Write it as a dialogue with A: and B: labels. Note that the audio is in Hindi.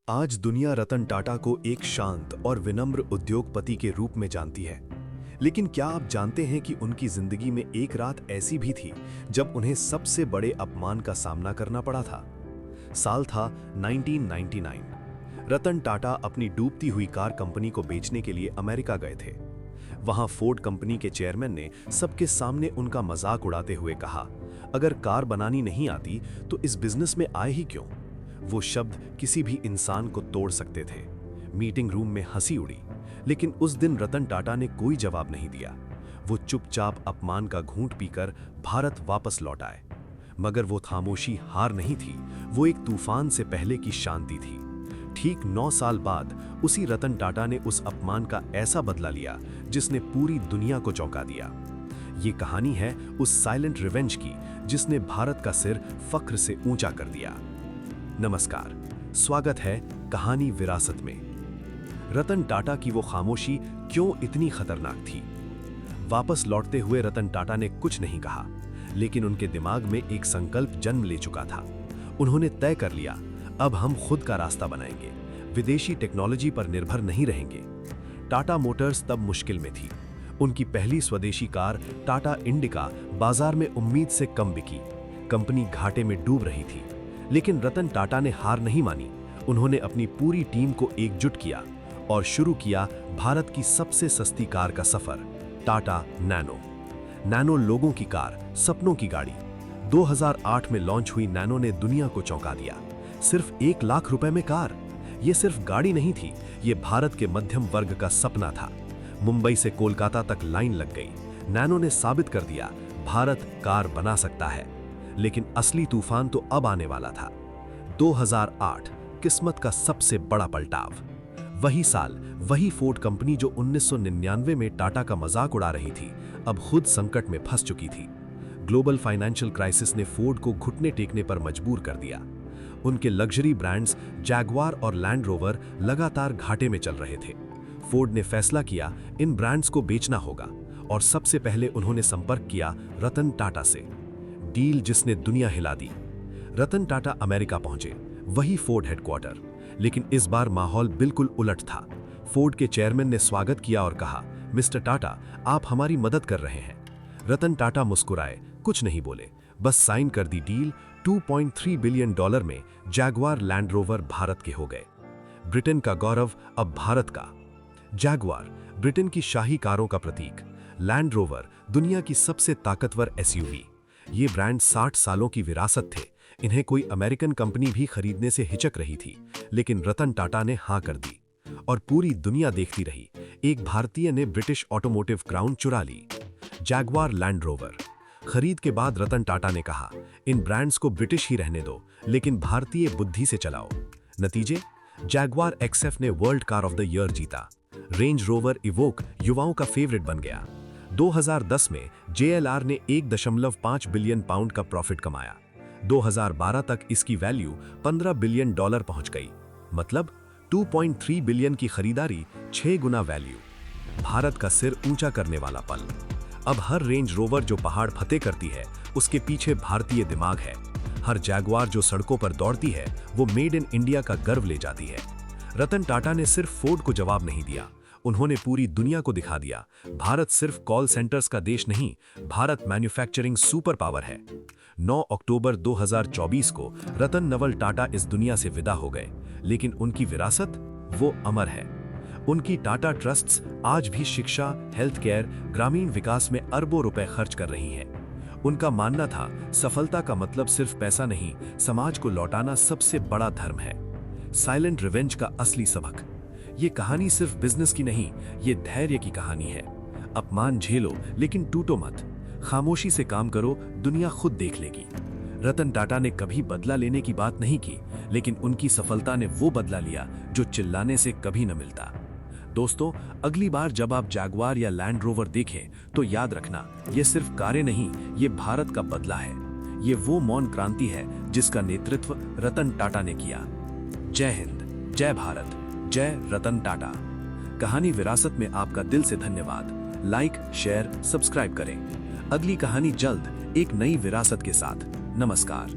A: आज दुनिया रतन टाटा को एक शांत और विनम्र उद्योगपति के रूप में जानती है। लेकिन क्या आप जानते हैं कि उनकी जिंदगी में एक रात ऐसी भी थी जब उन्हें सबसे बड़े अपमान का सामना करना पड़ा था। साल था 1999। रतन टाटा अपनी डूबती हुई कार कंपनी को बेचने के लिए अमेरिका गए थे। वहां फोर्ड कंपनी के चेयरमैन ने सबके सामने उनका मजाक उड़ाते हुए कहा, अगर कार बनानी नहीं आती तो इस बिजनेस में आए ही क्यों। वो शब्द किसी भी इंसान को तोड़ सकते थे। मीटिंग रूम में हंसी उड़ी, लेकिन उस दिन रतन टाटा ने कोई जवाब नहीं दिया। वो चुपचाप अपमान का घूंट पीकर भारत वापस लौट आए। मगर वो खामोशी हार नहीं थी, वो एक तूफान से पहले की शांति थी। ठीक 9 साल बाद उसी रतन टाटा ने उस अपमान का ऐसा बदला लिया जिसने पूरी दुनिया को चौंका दिया। ये कहानी है उस साइलेंट रिवेंज की जिसने भारत का सिर फख्र से ऊंचा कर दिया। नमस्कार, स्वागत है कहानी विरासत में। रतन टाटा की वो खामोशी क्यों इतनी खतरनाक थी। वापस लौटते हुए रतन टाटा ने कुछ नहीं कहा, लेकिन उनके दिमाग में एक संकल्प जन्म ले चुका था। उन्होंने तय कर लिया, अब हम खुद का रास्ता बनाएंगे, विदेशी टेक्नोलॉजी पर निर्भर नहीं रहेंगे। टाटा मोटर्स तब मुश्किल में थी। उनकी पहली स्वदेशी कार टाटा इंडिका बाजार में उम्मीद से कम बिकी। कंपनी घाटे में डूब रही थी, लेकिन रतन टाटा ने हार नहीं मानी। उन्होंने अपनी पूरी टीम को एकजुट किया और शुरू किया भारत की सबसे सस्ती कार का सफर, टाटा नैनो। नैनो लोगों की कार, सपनों की गाड़ी। 2008 में लॉन्च हुई नैनो ने दुनिया को चौंका दिया। सिर्फ 1 लाख रुपए में कार। ये सिर्फ गाड़ी नहीं थी, ये भारत के मध्यम वर्ग का सपना था। मुंबई से कोलकाता तक लाइन लग गई। नैनो ने साबित कर दिया, भारत कार बना सकता है। लेकिन असली तूफान तो अब आने वाला था। 2008, किस्मत का सबसे बड़ा पलटाव। वही साल, वही फोर्ड कंपनी जो 1999 में टाटा का मजाक उड़ा रही थी, अब खुद संकट में फंस चुकी थी। ग्लोबल फाइनेंशियल क्राइसिस ने फोर्ड को घुटने टेकने पर मजबूर कर दिया। उनके लग्जरी ब्रांड्स जैगवार और लैंड रोवर लगातार घाटे में चल रहे थे। फोर्ड ने फैसला किया, इन ब्रांड्स को बेचना होगा, और सबसे पहले उन्होंने संपर्क किया रतन टाटा से। डील जिसने दुनिया हिला दी। रतन टाटा अमेरिका पहुंचे, वही फोर्ड हेडक्वार्टर। लेकिन इस बार माहौल बिल्कुल उलट था। फोर्ड के चेयरमैन ने स्वागत किया और कहा, मिस्टर टाटा, आप हमारी मदद कर रहे हैं। रतन टाटा मुस्कुराए, कुछ नहीं बोले, बस साइन कर दी डील। $2.3 बिलियन में जैगवार लैंड रोवर भारत के हो गए। ब्रिटेन का गौरव अब भारत का। जैगवार ब्रिटेन की शाही कारों का प्रतीक, लैंड रोवर दुनिया की सबसे ताकतवर एसयूवी। ये ब्रांड 60 सालों की विरासत थे। इन्हें कोई अमेरिकन कंपनी भी खरीदने से हिचक रही थी, लेकिन रतन टाटा ने हां कर दी और पूरी दुनिया देखती रही। एक भारतीय ने ब्रिटिश ऑटोमोटिव क्राउन चुरा ली। जैगवार लैंड रोवर खरीद के बाद रतन टाटा ने कहा, इन ब्रांड्स को ब्रिटिश ही रहने दो, लेकिन भारतीय बुद्धि से चलाओ। नतीजे, जैगवार XF ने world car of the year जीता। रेंज रोवर इवोक युवाओं का फेवरेट बन गया। 2010 में JLR ने 1.5 बिलियन पाउंड का प्रॉफिट कमाया। 2012 तक इसकी वैल्यू $15 बिलियन पहुंच गई। मतलब 2.3 बिलियन की खरीदारी, 6 गुना वैल्यू। भारत का सिर ऊंचा करने वाला पल। अब हर रेंज रोवर जो पहाड़ फतेह करती है, उसके पीछे भारतीय दिमाग है। हर जैगवार जो सड़कों पर दौड़ती है, वो मेड इन इंडिया का गर्व ले जाती है। रतन टाटा ने सिर्फ फोर्ड को जवाब नहीं दिया, उन्होंने पूरी दुनिया को दिखा दिया, भारत सिर्फ कॉल सेंटर्स का देश नहीं, भारत मैन्युफैक्चरिंग सुपर पावर है। 9 अक्टूबर 2024 को रतन नवल टाटा इस दुनिया से विदा हो गए, लेकिन उनकी विरासत, वो अमर है। उनकी टाटा ट्रस्ट्स आज भी शिक्षा, हेल्थ केयर, ग्रामीण विकास में अरबों रुपए खर्च कर रही हैं। उनका मानना था, सफलता का मतलब सिर्फ पैसा नहीं, समाज को लौटाना सबसे बड़ा धर्म है। साइलेंट रिवेंज का असली सबक। ये कहानी सिर्फ बिजनेस की नहीं, ये धैर्य की कहानी है। अपमान झेलो, लेकिन टूटो मत। खामोशी से काम करो, दुनिया खुद देख लेगी। रतन टाटा ने कभी बदला लेने की बात नहीं की, लेकिन उनकी सफलता ने वो बदला लिया जो चिल्लाने से कभी न मिलता। दोस्तों, अगली बार जब आप जैगवार या लैंड रोवर देखें, तो याद रखना, ये सिर्फ कारें नहीं, ये भारत का बदला है। ये वो मौन क्रांति है जिसका नेतृत्व रतन टाटा ने किया। जय हिंद, जय भारत, जय रतन टाटा। कहानी विरासत में आपका दिल से धन्यवाद। लाइक, शेयर, सब्सक्राइब करें। अगली कहानी जल्द, एक नई विरासत के साथ। नमस्कार।